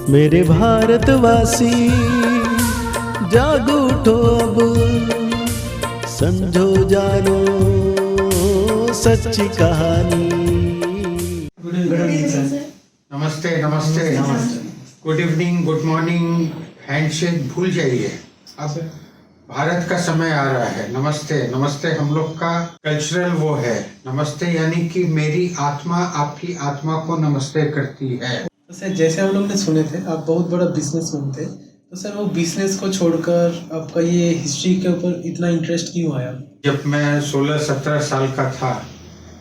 मेरे भारतवासी जागो उठो अब, समझो जानो सच्ची कहानी। Good evening sir. नमस्ते नमस्ते good evening, good morning, handshake भूल जाइए। अब भारत का समय आ रहा है। नमस्ते नमस्ते हम लोग का कल्चरल वो है। नमस्ते यानी कि मेरी आत्मा आपकी आत्मा को नमस्ते करती है। तो सर जैसे हम लोग ने सुने थे आप बहुत बड़ा बिजनेसमैन थे, तो सर वो बिजनेस को छोड़कर आपका ये हिस्ट्री के ऊपर इतना इंटरेस्ट क्यों आया? जब मैं 16-17 साल का था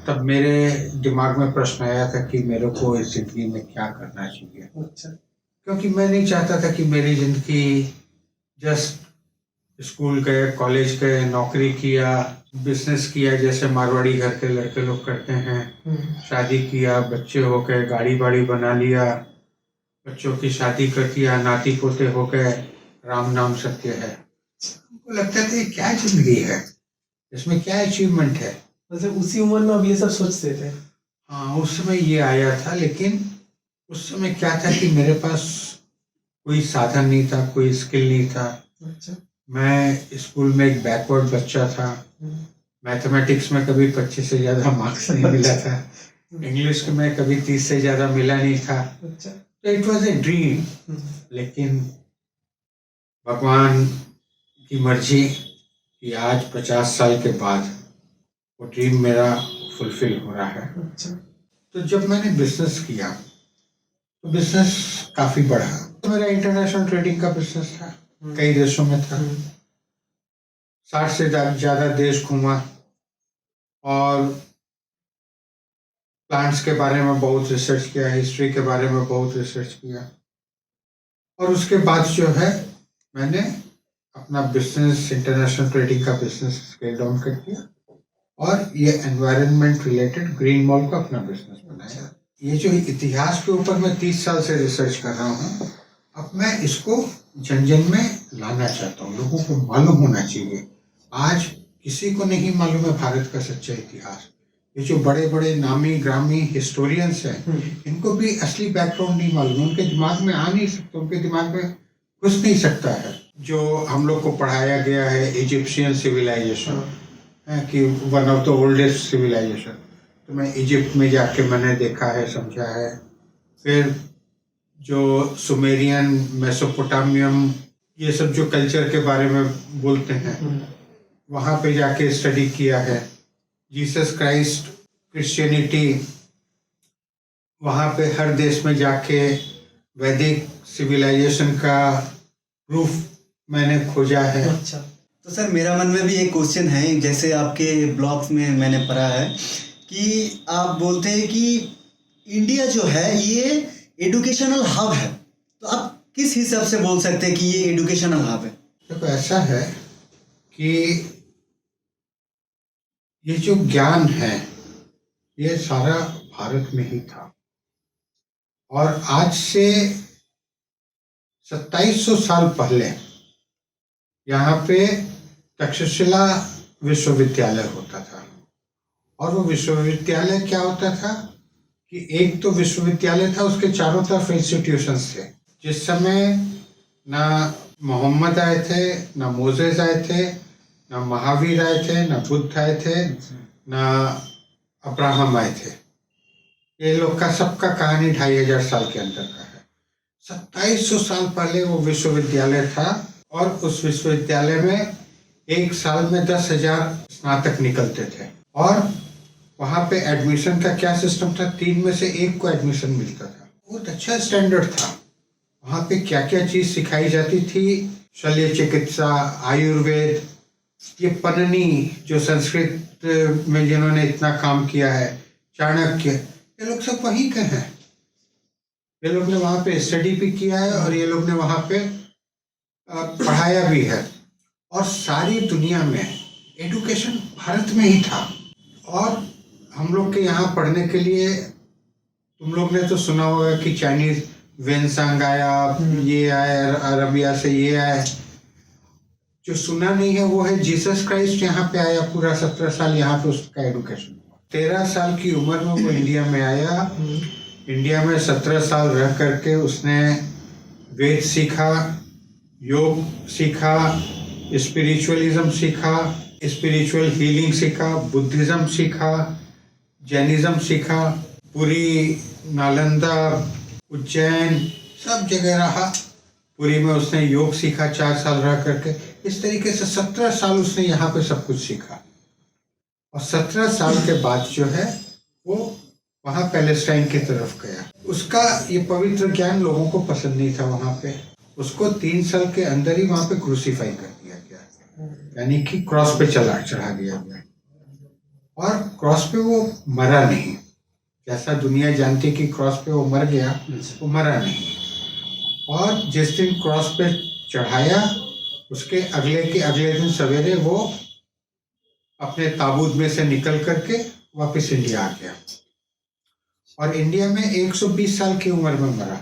तब मेरे दिमाग में प्रश्न आया था कि मेरे को इस जिंदगी में क्या करना चाहिए। अच्छा। क्योंकि मैं नहीं चाहता था कि मेरी जिंदगी जस्ट स्कूल गए, कॉलेज गए, नौकरी किया, बिजनेस किया जैसे मारवाड़ी घर के लड़के लोग करते हैं, शादी किया, बच्चे हो गए, गाड़ी बाड़ी बना लिया, बच्चों की शादी कर दिया, नाती पोते हो गए, राम नाम सत्य है। हमको लगता था ये क्या जिंदगी है, इसमें क्या अचीवमेंट है। वैसे उसी उम्र में आप ये सब सोचते थे? हाँ, उस समय ये आया था, लेकिन उस समय क्या था कि मेरे पास कोई साधन नहीं था, कोई स्किल नहीं था। अच्छा। मैं स्कूल में एक बैकवर्ड बच्चा था। मैथमेटिक्स में कभी 25 से ज़्यादा मार्क्स नहीं मिला था। इंग्लिश में कभी 30 से ज़्यादा मिला नहीं था। अच्छा। तो इट वॉज ए ड्रीम। लेकिन भगवान की मर्जी कि आज 50 साल के बाद वो ड्रीम मेरा फुलफिल हो रहा है। अच्छा। तो जब मैंने बिजनेस किया तो बिजनेस काफ़ी बढ़ा। तो मेरा इंटरनेशनल ट्रेडिंग का बिजनेस था, कई देशों में था। 60 से ज़्यादा देश घूमा और प्लांट्स के बारे में बहुत रिसर्च किया, हिस्ट्री के बारे में बहुत रिसर्च किया। और उसके बाद जो है मैंने अपना बिजनेस, इंटरनेशनल ट्रेडिंग का बिजनेस स्केल डाउन कर दिया और ये एनवायरनमेंट रिलेटेड ग्रीन मॉल का अपना बिजनेस बनाया। ये जो इतिहास के ऊपर मैं 30 साल से रिसर्च कर रहा हूँ, अब मैं इसको जन जन में लाना चाहता हूँ। लोगों को मालूम होना चाहिए। आज किसी को नहीं मालूम है भारत का सच्चा इतिहास। ये जो बड़े बड़े नामी ग्रामी हिस्टोरियंस हैं, इनको भी असली बैकग्राउंड नहीं मालूम, उनके दिमाग में आ नहीं सकता, उनके दिमाग में घुस नहीं सकता है। जो हम लोग को पढ़ाया गया है इजिप्शियन सिविलाइजेशन है कि one of the oldest civilisation, तो मैं इजिप्ट में जाके मैंने देखा है, समझा है। फिर जो सुमेरियन, मेसोपोटामियम, ये सब जो कल्चर के बारे में बोलते हैं, वहाँ पे जाके स्टडी किया है। जीसस क्राइस्ट, क्रिश्चियनिटी, वहाँ पे हर देश में जाके वैदिक सिविलाइजेशन का प्रूफ मैंने खोजा है। अच्छा। तो सर मेरा मन में भी एक क्वेश्चन है, जैसे आपके ब्लॉग्स में मैंने पढ़ा है कि आप बोलते हैं कि इंडिया जो है ये एजुकेशनल हब है, तो आप किस हिसाब से बोल सकते हैं कि ये एजुकेशनल हब है? देखो ऐसा है कि ये जो ज्ञान है ये सारा भारत में ही था और आज से 2700 साल पहले यहाँ पे तक्षशिला विश्वविद्यालय होता था। और वो विश्वविद्यालय क्या होता था कि एक तो विश्वविद्यालय था, उसके चारों तरफ इंस्टीट्यूशंस थे। जिस समय ना मोहम्मद आए थे, ना मोजेस आए थे, ना महावीर आए थे, ना बुद्ध आए थे, ना अब्राहम आए थे। ये लोग का सबका कहानी 2500 साल के अंदर का है। 2700 साल पहले वो विश्वविद्यालय था और उस विश्वविद्यालय में एक साल में 10,000 स्नातक निकलते थे। और वहाँ पे एडमिशन का क्या सिस्टम था, 3 में से 1 को एडमिशन मिलता था। बहुत अच्छा स्टैंडर्ड था। वहाँ पे क्या क्या चीज़ सिखाई जाती थी, शल्य चिकित्सा, आयुर्वेद, ये पन्नी जो संस्कृत में जिन्होंने इतना काम किया है, चाणक्य, ये लोग सब वहीं के हैं। ये लोग ने वहाँ पे स्टडी भी किया है और ये लोग ने वहाँ पे पढ़ाया भी है। और सारी दुनिया में एजुकेशन भारत में ही था। और हम लोग के यहाँ पढ़ने के लिए, तुम लोग ने तो सुना होगा कि चाइनीज वेनसांग आया, ये आया, अरबिया से ये आया। जो सुना नहीं है वो है जीसस क्राइस्ट यहाँ पे आया, पूरा 17 साल यहाँ पे उसका एजुकेशन हुआ। 13 साल की उम्र में वो इंडिया में आया। इंडिया में 17 साल रह करके उसने वेद सीखा, योग सीखा, स्पिरिचुअलिज्म सीखा, स्पिरिचुअल हीलिंग सीखा, बुद्धिज्म सीखा, जैनिज्म सीखा, पुरी, नालंदा, उज्जैन सब जगह रहा। पुरी में उसने योग सीखा 4 साल रह करके। इस तरीके से 17 साल उसने यहाँ पे सब कुछ सीखा। और 17 साल के बाद जो है वो वहाँ पैलेस्टाइन की तरफ गया। उसका ये पवित्र ज्ञान लोगों को पसंद नहीं था वहाँ पे। उसको 3 साल के अंदर ही वहाँ पे क्रूसीफाई कर दिया गया, यानी कि क्रॉस पे चढ़ा दिया गया। और क्रॉस पे वो मरा नहीं, जैसा दुनिया जानती कि क्रॉस पे वो मर गया, वो मरा नहीं। और जिस दिन क्रॉस पे चढ़ाया उसके अगले दिन सवेरे वो अपने ताबूत में से निकल करके वापस इंडिया आ गया। और इंडिया में 120 साल की उम्र में मरा।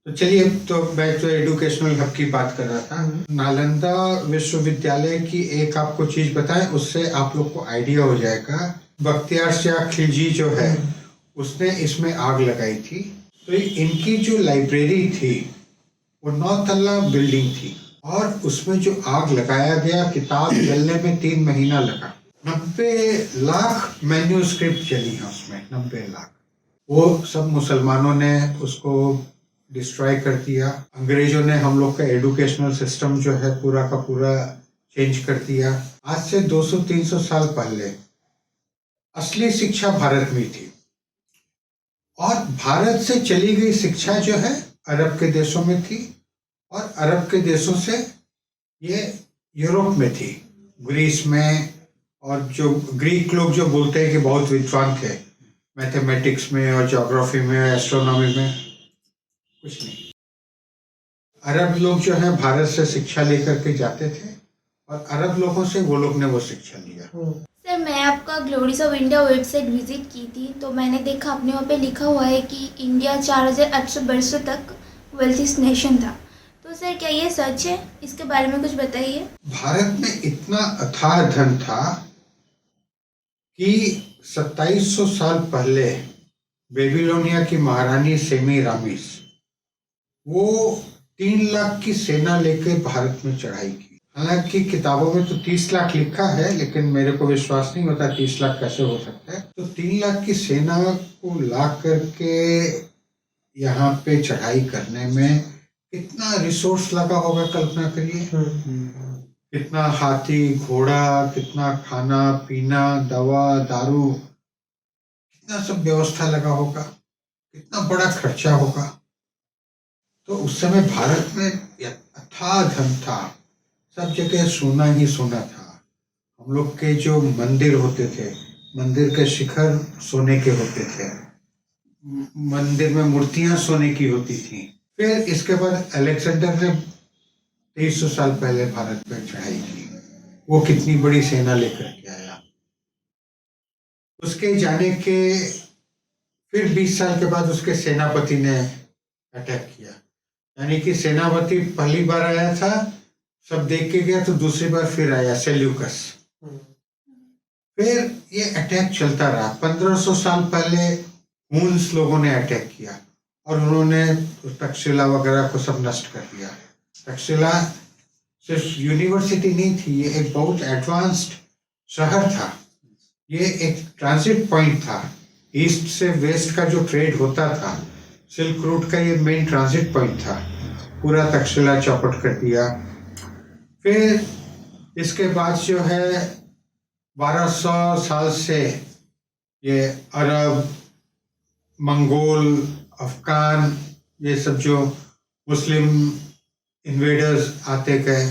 तो चलिए, तो मैं तो एजुकेशनल हब की बात कर रहा था। नालंदा विश्वविद्यालय की एक आपको चीज बताएं, उससे आप लोग को आइडिया हो जाएगा। बख्तियार शाह खिलजी जो है उसने इसमें आग लगाई थी। तो इनकी जो लाइब्रेरी थी वो 9 तल्ला बिल्डिंग थी और उसमें जो आग लगाया गया, किताब जलने में 3 महीना लगा। 90 लाख मैन्यूस्क्रिप्ट चली है उसमें, 90 लाख। वो सब मुसलमानों ने उसको डिस्ट्रॉय कर दिया। अंग्रेजों ने हम लोग का एजुकेशनल सिस्टम जो है पूरा का पूरा चेंज कर दिया। आज से 200-300 साल पहले असली शिक्षा भारत में थी और भारत से चली गई शिक्षा जो है अरब के देशों में थी और अरब के देशों से ये यूरोप में थी, ग्रीस में। और जो ग्रीक लोग जो बोलते हैं कि बहुत विद्वान थे मैथमेटिक्स में और ज्योग्राफी में, एस्ट्रोनॉमी में, कुछ नहीं। अरब लोग जो है भारत से शिक्षा लेकर के जाते थे और अरब लोगों से वो लोग ने वो शिक्षा लिया। सर, मैं आपका glories of India website visit की थी तो मैंने देखा आपने वहाँ पे लिखा हुआ है कि इंडिया 4800 वर्षों तक वेल्थीस्ट नेशन था। तो सर, क्या ये सच है? इसके बारे में कुछ बताइए। भारत में इतना अथाह धन था कि 2700 साल पहले बेबीलोनिया की महारानी सेमीरामिस वो 3 लाख की सेना लेकर भारत में चढ़ाई की। हालांकि किताबों में तो 30 लाख लिखा है, लेकिन मेरे को विश्वास नहीं होता 30 लाख कैसे हो सकता है। तो 3 लाख की सेना को ला करके यहाँ पे चढ़ाई करने में कितना रिसोर्स लगा होगा, कल्पना करिए। कितना हाथी घोड़ा, कितना खाना पीना, दवा दारू, कितना सब व्यवस्था लगा होगा, कितना बड़ा खर्चा होगा। तो उस समय भारत में अथाह धन था, सब जगह सोना ही सोना था। हम लोग के जो मंदिर होते थे, मंदिर के शिखर सोने के होते थे, मंदिर में मूर्तियां सोने की होती थी। फिर इसके बाद अलेक्जेंडर ने 2300 साल पहले भारत पर चढ़ाई की। वो कितनी बड़ी सेना लेकर के आया। उसके जाने के फिर 20 साल के बाद उसके सेनापति ने अटैक किया। यानी कि सेनापति पहली बार आया था, सब देख के गया, तो दूसरी बार फिर आया सेल्यूकस। फिर ये अटैक चलता रहा। 1500 साल पहले हुन्स लोगों ने अटैक किया और उन्होंने तक्षशिला वगैरह को सब नष्ट कर दिया। तक्षशिला सिर्फ यूनिवर्सिटी नहीं थी, ये एक बहुत एडवांस्ड शहर था। ये एक ट्रांजिट पॉइंट था। ईस्ट से वेस्ट का जो ट्रेड होता था, सिल्क रूट का ये मेन ट्रांजिट पॉइंट था। पूरा तक्षशिला चौपट कर दिया। फिर इसके बाद जो है 1200 साल से ये अरब, मंगोल, अफगान, ये सब जो मुस्लिम इन्वेडर्स आते गए,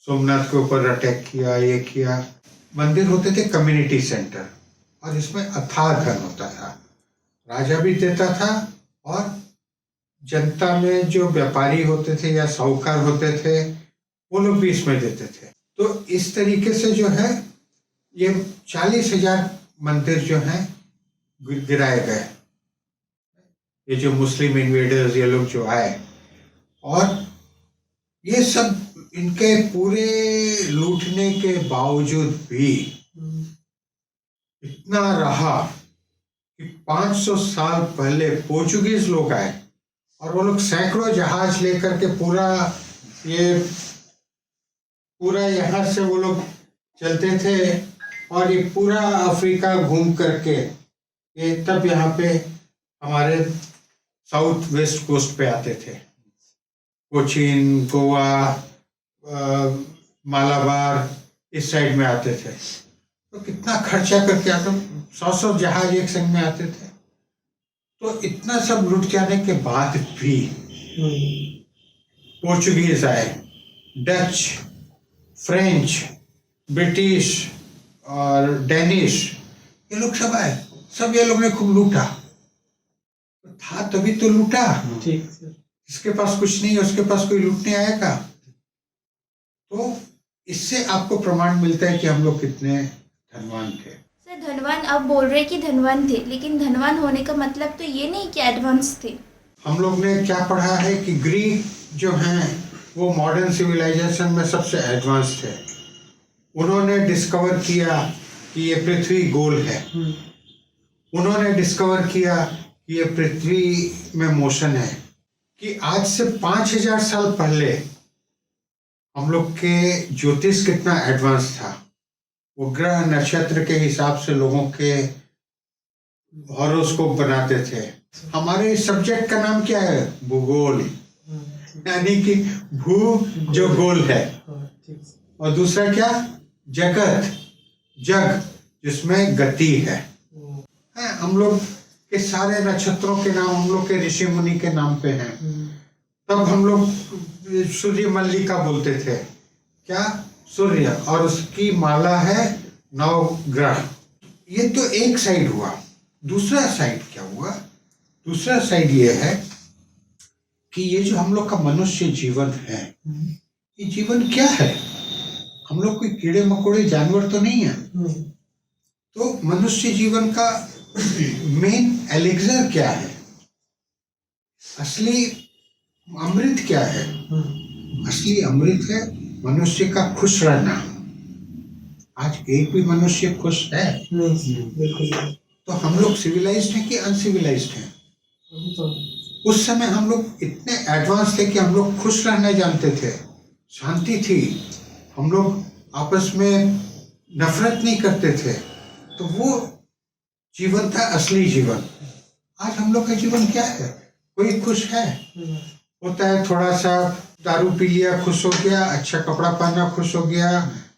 सोमनाथ के ऊपर अटैक किया, ये किया। मंदिर होते थे कम्युनिटी सेंटर और इसमें अथाह धन होता था। राजा भी देता था और जनता में जो व्यापारी होते थे या साहूकार होते थे वो लोग भी इसमें देते थे। तो इस तरीके से जो है ये 40,000 मंदिर जो हैं गिराए गए। ये जो मुस्लिम इन्वेडर्स ये लोग जो आए, और ये सब इनके पूरे लूटने के बावजूद भी इतना रहा कि 500 साल पहले पोर्चुगीज लोग आए और वो लोग सैकड़ों जहाज लेकर के पूरा यहाँ से वो लोग चलते थे और ये पूरा अफ्रीका घूम करके ये तब यहाँ पे हमारे साउथ वेस्ट कोस्ट पे आते थे। कोचीन, गोवा, मालाबार इस साइड में आते थे। तो कितना खर्चा करके आते, 100 जहाज एक संग में आते थे। तो इतना सब लुट जाने के बाद भी पोर्चुगीज आए, डच, फ्रेंच, ब्रिटिश और डेनिश, ये लोग सब आए, सब ये लोग ने खूब लूटा। था तभी तो लूटा। ठीक सर। जिसके पास कुछ नहीं है उसके पास कोई लूटने आएगा। तो इससे आपको प्रमाण मिलता है कि हम लोग कितने धनवान थे। सर धनवान आप बोल रहे कि धनवान थे, लेकिन धनवान होने का मतलब तो ये नहीं कि एडवांस थे। हम लोग ने क्या पढ़ा है कि ग्रीक जो हैं वो मॉडर्न सिविलाइजेशन में सबसे एडवांस थे। उन्होंने डिस्कवर किया कि ये पृथ्वी गोल है। उन्होंने डिस्कवर किया कि ये पृथ्वी में मोशन है। कि आज से 5000 साल पहले हम लोग के ज्योतिष कितना एडवांस था। वो ग्रह नक्षत्र के हिसाब से लोगों के हॉरोस्कोप बनाते थे। हमारे सब्जेक्ट का नाम क्या है? भूगोल, यानी कि भू जो गोल है और दूसरा क्या? जगत, जग जिसमें गति है। हम लोग के सारे नक्षत्रों के नाम हम लोग के ऋषि मुनि के नाम पे हैं। तब हम लोग सूर्य मल्लिका बोलते थे। क्या? सूर्य, और उसकी माला है 9 ग्रह। ये तो एक साइड हुआ। दूसरा साइड क्या हुआ? दूसरा साइड ये है कि ये जो हम लोग का मनुष्य जीवन है, ये जीवन क्या है? हम लोग कोई कीड़े मकोड़े जानवर तो नहीं है। तो मनुष्य जीवन का मेन एलिक्सर क्या है? असली अमृत क्या है? असली अमृत है मनुष्य का खुश रहना। आज एक भी मनुष्य खुश है? बिल्कुल। तो हम लोग सिविलाइज्ड हैं कि अनसिविलाइज्ड हैं? उस समय हम लोग इतने एडवांस थे कि हम लोग खुश रहना जानते थे, शांति थी, हम लोग आपस में नफरत नहीं करते थे। तो वो जीवन था असली जीवन। आज हम लोग का जीवन क्या है? कोई खुश है? होता है थोड़ा सा दारू पी लिया खुश हो गया, अच्छा कपड़ा पहना खुश हो गया,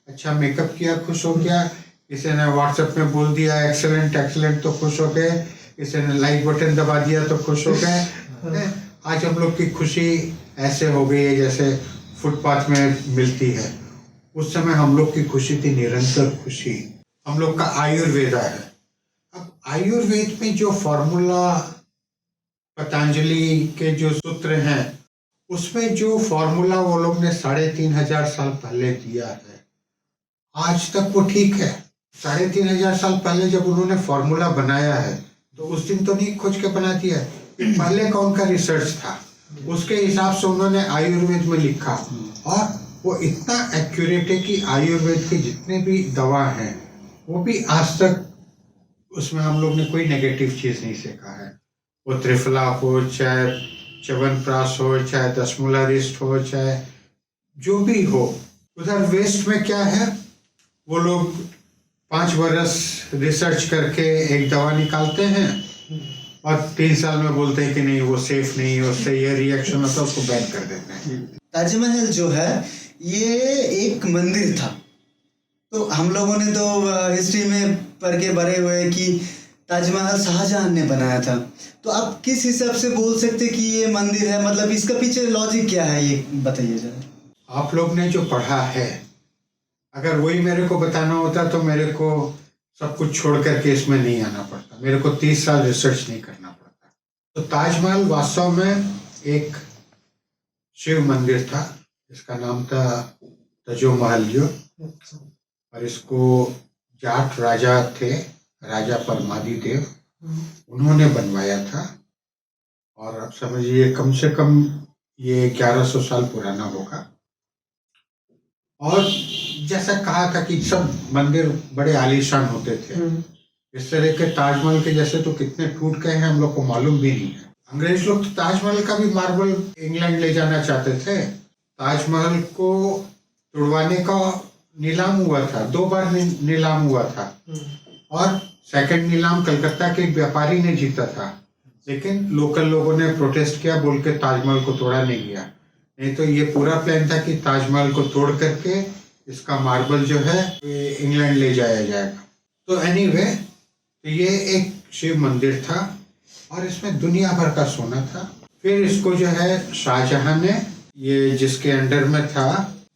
अच्छा मेकअप किया खुश हो गया, किसी ने व्हाट्सएप में बोल दिया एक्सेलेंट एक्सेलेंट तो खुश हो गए, किसी ने लाइक बटन दबा दिया तो खुश हो गए। आज हम लोग की खुशी ऐसे हो गई है जैसे फुटपाथ में मिलती है। उस समय हम लोग की खुशी थी निरंतर खुशी। हम लोग का आयुर्वेदा है। अब आयुर्वेद में जो फॉर्मूला, पतंजलि के जो सूत्र हैं, उसमें जो फॉर्मूला वो लोग ने 3500 साल पहले दिया है, आज तक वो ठीक है। 3500 साल पहले जब उन्होंने फॉर्मूला बनाया है तो उस दिन तो नहीं खोज के बना दिया है। पहले का उनका रिसर्च था, उसके हिसाब से उन्होंने आयुर्वेद में लिखा और वो इतना एक्यूरेट है कि आयुर्वेद के जितने भी दवा हैं वो भी आज तक उसमें हम लोग ने कोई नेगेटिव चीज़ नहीं सीखा है। वो त्रिफला हो, चाहे च्यवनप्राश हो, चाहे दशमूलारिस्ट हो, चाहे जो भी हो। उधर वेस्ट में क्या है, वो लोग 5 बरस रिसर्च करके एक दवा निकालते हैं और 3 साल में बोलते हैं कि नहीं वो सेफ नहीं है, उससे ये रिएक्शन होता है, उसको बैन कर देते हैं। ताजमहल जो है ये एक मंदिर था। तो हम लोगों ने तो हिस्ट्री में पढ़ के बड़े हुए कि ताजमहल शाहजहां ने बनाया था। तो आप किस हिसाब से बोल सकते कि ये मंदिर है? मतलब इसका पीछे लॉजिक क्या है, ये बताइए जरा। आप लोग ने जो पढ़ा है, अगर वही मेरे को बताना होता तो मेरे को सब कुछ छोड़ करके इसमें नहीं आना पड़ता, मेरे को 30 साल रिसर्च नहीं करना पड़ता। तो ताजमहल वास्तव में एक शिव मंदिर था, इसका नाम था तजो महल जो, और इसको जाट राजा थे, राजा परमादी देव, उन्होंने बनवाया था। और अब समझिए कम से कम ये 1100 साल पुराना होगा। और जैसा कहा था कि सब मंदिर बड़े आलीशान होते थे, इस तरह के ताजमहल के जैसे तो कितने टूट गए हैं हम लोग को मालूम भी नहीं है। अंग्रेज लोग तो ताजमहल का भी मार्बल इंग्लैंड ले जाना चाहते थे। ताजमहल को तुड़वाने का नीलाम हुआ था, 2 बार नीलाम हुआ था, और सेकंड नीलाम कलकत्ता के एक व्यापारी ने जीता था, लेकिन लोकल लोगों ने प्रोटेस्ट किया, बोल के ताजमहल को तोड़ा नहीं गया। नहीं तो ये पूरा प्लान था कि ताजमहल को तोड़ करके इसका मार्बल जो है इंग्लैंड ले जाया जाएगा। तो एनीवे, तो ये एक शिव मंदिर था और इसमें दुनिया भर का सोना था। फिर इसको जो है शाहजहां ने, ये जिसके अंडर में था,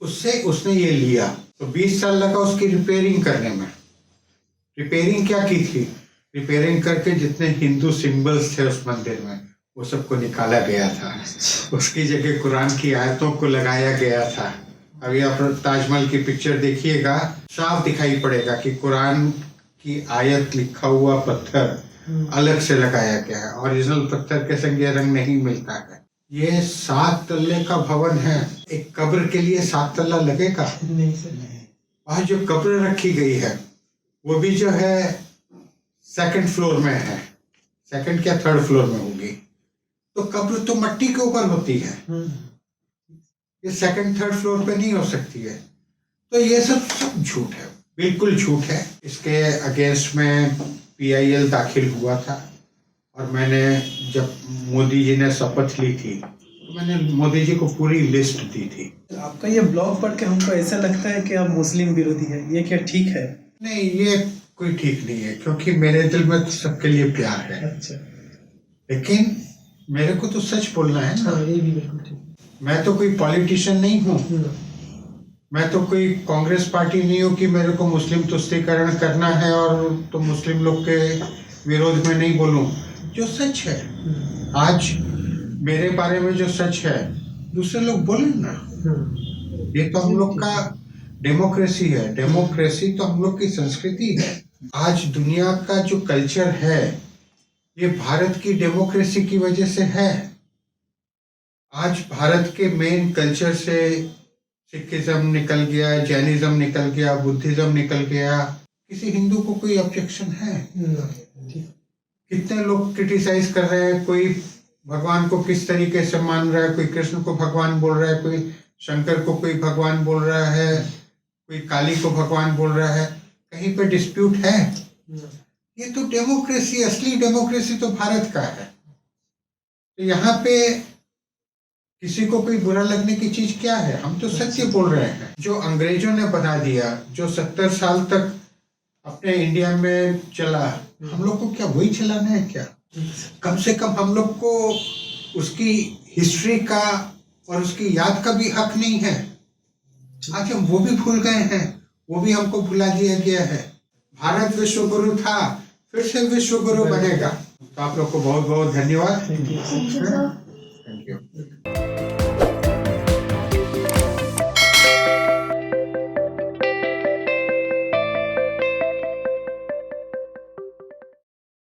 उससे उसने ये लिया। तो 20 साल लगा उसकी रिपेयरिंग करने में। रिपेयरिंग क्या की थी? रिपेयरिंग करके जितने हिंदू सिंबल्स थे उस मंदिर में वो सबको निकाला गया था। उसकी जगह कुरान की आयतों को लगाया गया था। अभी आप ताजमहल की पिक्चर देखिएगा, साफ दिखाई पड़ेगा कि कुरान की आयत लिखा हुआ पत्थर अलग से लगाया गया है। ओरिजिनल पत्थर के संग ये रंग नहीं मिलता है। ये 7 तल्ले का भवन है। एक कब्र के लिए 7 तल्ला लगेगा? नहीं सर। वहाँ जो कब्र रखी गई है वो भी जो है 2nd फ्लोर में है, 2nd क्या 3rd फ्लोर में होगी। तो कब्र तो मिट्टी के ऊपर होती है, ये 2nd 3rd फ्लोर पे नहीं हो सकती है। तो ये सब झूठ है, बिल्कुल झूठ है। इसके अगेंस्ट में PIL दाखिल हुआ था और मैंने जब मोदी जी ने शपथ ली थी तो मैंने मोदी जी को पूरी लिस्ट दी थी। आपका ये ब्लॉग पढ़ के हमको ऐसा लगता है कि आप मुस्लिम विरोधी है, ये क्या ठीक है? नहीं, ये कोई ठीक नहीं है, क्योंकि मेरे दिल में तो सबके लिए प्यार है। अच्छा। लेकिन मेरे को तो सच बोलना है ना। हाँ, ये भी बिल्कुल ठीक। मैं तो कोई पॉलिटिशियन नहीं हूँ, मैं तो कोई कांग्रेस पार्टी नहीं हूँ कि मेरे को मुस्लिम तुष्टीकरण करना है और तो मुस्लिम लोग के विरोध में नहीं बोलूं। जो सच है, आज मेरे बारे में जो सच है दूसरे लोग बोले ना। ये तो हम लोग का डेमोक्रेसी है। डेमोक्रेसी तो हम लोग की संस्कृति है। आज दुनिया का जो कल्चर है ये भारत की डेमोक्रेसी की वजह से है। आज भारत के मेन कल्चर से सिखिज्म निकल गया, जैनिज्म निकल गया, बुद्धिज्म निकल गया। किसी हिंदू को कोई ऑब्जेक्शन है? कितने लोग क्रिटिसाइज कर रहे हैं, कोई भगवान को किस तरीके से मान रहा है, कोई कृष्ण को भगवान बोल रहा है, कोई शंकर को कोई भगवान बोल रहा है, कोई काली को भगवान बोल रहा है। कहीं पे डिस्प्यूट है? ये तो डेमोक्रेसी, असली डेमोक्रेसी तो भारत का है। तो यहाँ पे किसी को कोई बुरा लगने की चीज क्या है? हम तो सत्य बोल रहे हैं। जो अंग्रेजों ने बना दिया, जो 70 साल तक अपने इंडिया में चला, हम लोग को क्या वही चलाना है क्या? कम से कम हम लोग को उसकी हिस्ट्री का और उसकी याद का भी हक नहीं है। आज हम वो भी भूल गए हैं, वो भी हमको भुला दिया गया है। भारत विश्व गुरु था, फिर से विश्व गुरु बनेगा। तो आप लोग को बहुत बहुत धन्यवाद। Thank you sir. Thank you.